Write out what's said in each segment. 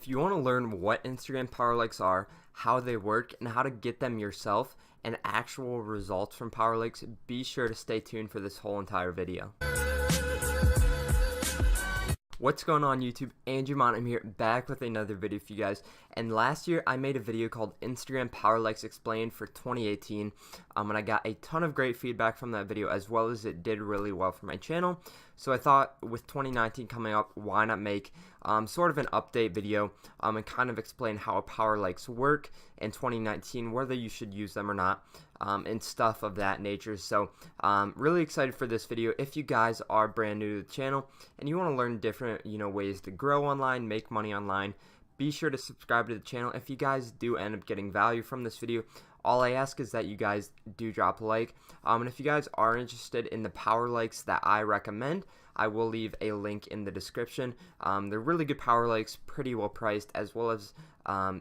If you want to learn what Instagram Power Likes are, how they work, and how to get them yourself, and actual results from Power Likes, be sure to stay tuned for this whole entire video. What's going on YouTube? Andrew Mont here, back with another video for you guys. And last year I made a video called Instagram Power Likes Explained for 2018, and I got a ton of great feedback from that video, as well as it did really well for my channel. So I thought with 2019 coming up, why not make sort of an update video and kind of explain how Power Likes work in 2019, whether you should use them or not, and stuff of that nature. So really excited for this video. If you guys are brand new to the channel and you want to learn different ways to grow online, make money online, be sure to subscribe to the channel. If you guys do end up getting value from this video, all I ask is that you guys do drop a like, and if you guys are interested in the Power Likes that I recommend, I will leave a link in the description. They're really good Power Likes, pretty well priced, as well as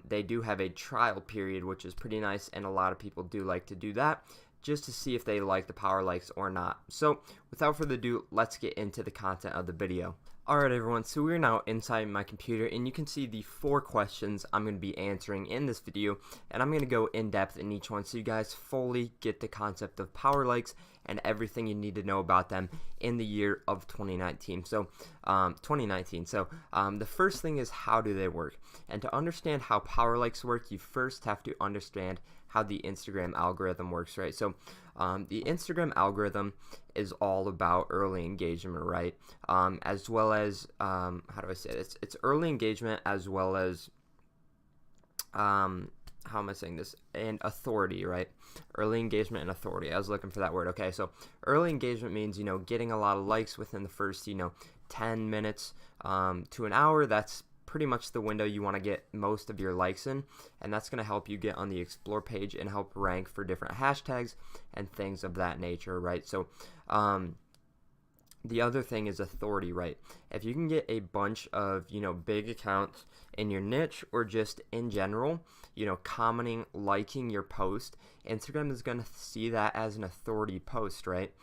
they do have a trial period, which is pretty nice, and a lot of people do like to do that just to see if they like the Power Likes or not. So without further ado, let's get into the content of the video. Alright everyone, so we're now inside my computer, and you can see the 4 questions I'm going to be answering in this video, and I'm going to go in depth in each one so you guys fully get the concept of Power Likes and everything you need to know about them in the year of 2019. So the first thing is, how do they work? And to understand how Power Likes work, you first have to understand how the Instagram algorithm works, right? So the Instagram algorithm is all about early engagement, right? As well as how do I say this? It's early engagement, as well as how am I saying this? And authority, right? Early engagement and authority. I was looking for that word. Okay, so early engagement means getting a lot of likes within the first 10 minutes to an hour. That's pretty much the window you want to get most of your likes in, and that's going to help you get on the explore page and help rank for different hashtags and things of that nature, right? So the other thing is authority, right? If you can get a bunch of big accounts in your niche, or just in general, commenting, liking your post, Instagram is going to see that as an authority post, right?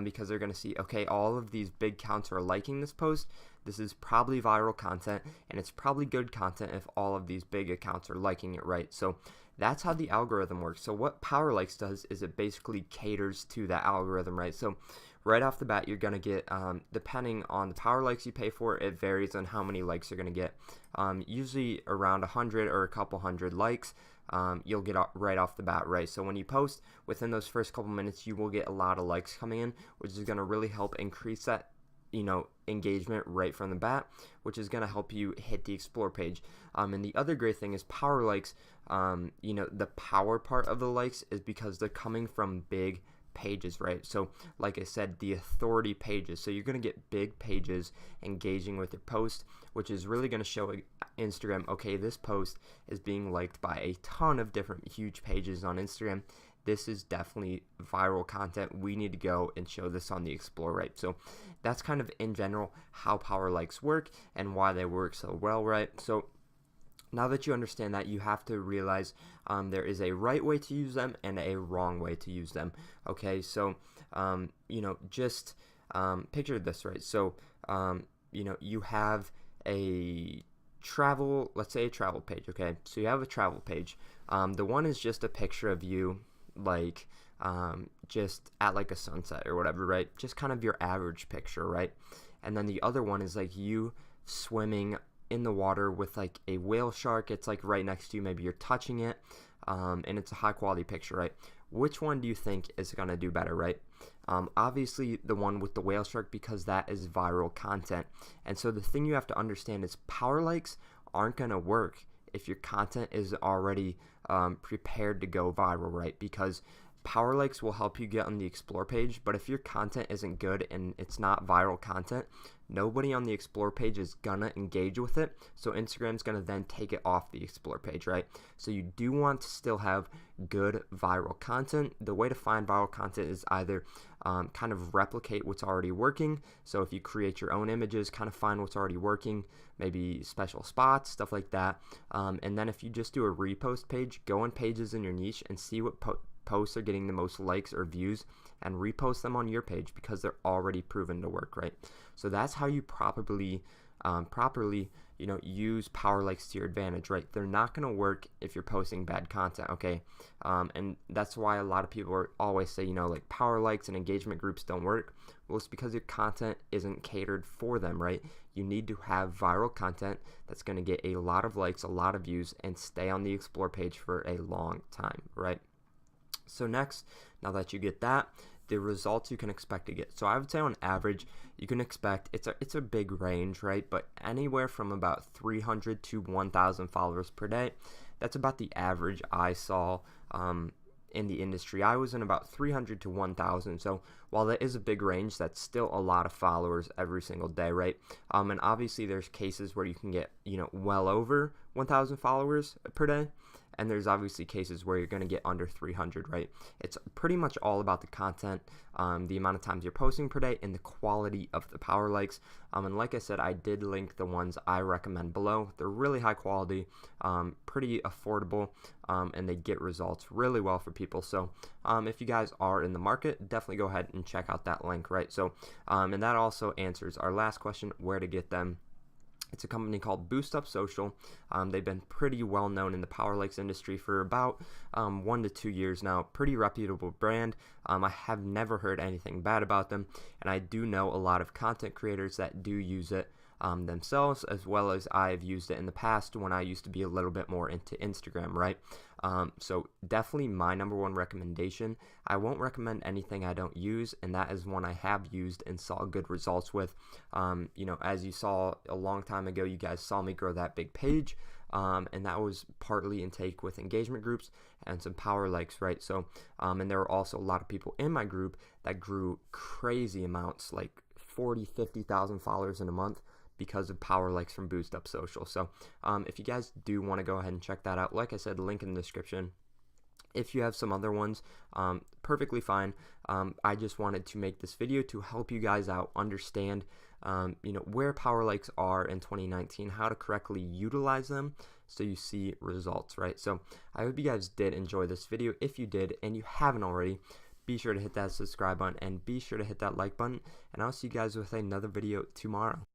Because they're going to see, okay, all of these big accounts are liking this post. This is probably viral content, and it's probably good content if all of these big accounts are liking it, right? So that's how the algorithm works. So what Power Likes does is it basically caters to that algorithm, right? So right off the bat, you're going to get, depending on the Power Likes you pay for, it varies on how many likes you're going to get. Usually around 100 or a couple hundred likes, you'll get right off the bat, right? So when you post, within those first couple minutes, you will get a lot of likes coming in, which is going to really help increase that engagement right from the bat, which is going to help you hit the explore page. And the other great thing is Power Likes, the power part of the likes is because they're coming from big pages, right? So like I said, the authority pages, so you're going to get big pages engaging with your post, which is really going to show Instagram, okay, this post is being liked by a ton of different huge pages on Instagram. This is definitely viral content. We need to go and show this on the explore, right? So that's kind of in general how Power Likes work and why they work so well, right? So now that you understand that, you have to realize there is a right way to use them and a wrong way to use them. Okay, so just picture this, right? So you have a travel, let's say a travel page. Okay, so you have a travel page. The one is just a picture of you, like just at like a sunset or whatever, right? Just kind of your average picture, right? And then the other one is like you swimming in the water with like a whale shark. It's like right next to you, maybe you're touching it, and it's a high quality picture, right? Which one do you think is gonna do better, right? Obviously the one with the whale shark, because that is viral content. And so the thing you have to understand is Power Likes aren't gonna work if your content is already prepared to go viral, right? Because Power Likes will help you get on the explore page, but if your content isn't good and it's not viral content, nobody on the explore page is gonna engage with it, so Instagram's gonna then take it off the explore page, right? So you do want to still have good viral content. The way to find viral content is either kind of replicate what's already working. So if you create your own images, kind of find what's already working, maybe special spots, stuff like that. And then if you just do a repost page, go on pages in your niche and see what posts are getting the most likes or views, and repost them on your page because they're already proven to work, right? So that's how you properly properly, use Powerlikes to your advantage, right? They're not going to work if you're posting bad content, okay? And that's why a lot of people always say, like Powerlikes and engagement groups don't work. Well, it's because your content isn't catered for them, right? You need to have viral content that's going to get a lot of likes, a lot of views, and stay on the Explore page for a long time, right? So next, now that you get that, the results you can expect to get. So I would say on average, you can expect, it's a big range, right? But anywhere from about 300 to 1,000 followers per day. That's about the average I saw in the industry. I was in about 300 to 1,000. So while that is a big range, that's still a lot of followers every single day, right? And obviously there's cases where you can get, well over 1,000 followers per day. And there's obviously cases where you're going to get under 300, right? It's pretty much all about the content, the amount of times you're posting per day, and the quality of the Powerlikes. And like I said, I did link the ones I recommend below. They're really high quality, pretty affordable, and they get results really well for people. So if you guys are in the market, definitely go ahead and check out that link, right? So, and that also answers our last question, where to get them. It's a company called Boost Up Social. They've been pretty well known in the Powerlikes industry for about 1 to 2 years now. Pretty reputable brand. I have never heard anything bad about them, and I do know a lot of content creators that do use it themselves, as well as I've used it in the past when I used to be a little bit more into Instagram, right? So definitely my number one recommendation. I won't recommend anything I don't use, and that is one I have used and saw good results with. As you saw a long time ago, you guys saw me grow that big page, and that was partly in take with engagement groups and some Powerlikes, right? So, and there were also a lot of people in my group that grew crazy amounts, like 40, 50,000 followers in a month, because of Powerlikes from Boost Up Social. So if you guys do want to go ahead and check that out, like I said, link in the description. If you have some other ones, perfectly fine. I just wanted to make this video to help you guys out, understand where Powerlikes are in 2019, how to correctly utilize them so you see results, right? So I hope you guys did enjoy this video. If you did and you haven't already, be sure to hit that subscribe button and be sure to hit that like button, and I'll see you guys with another video tomorrow.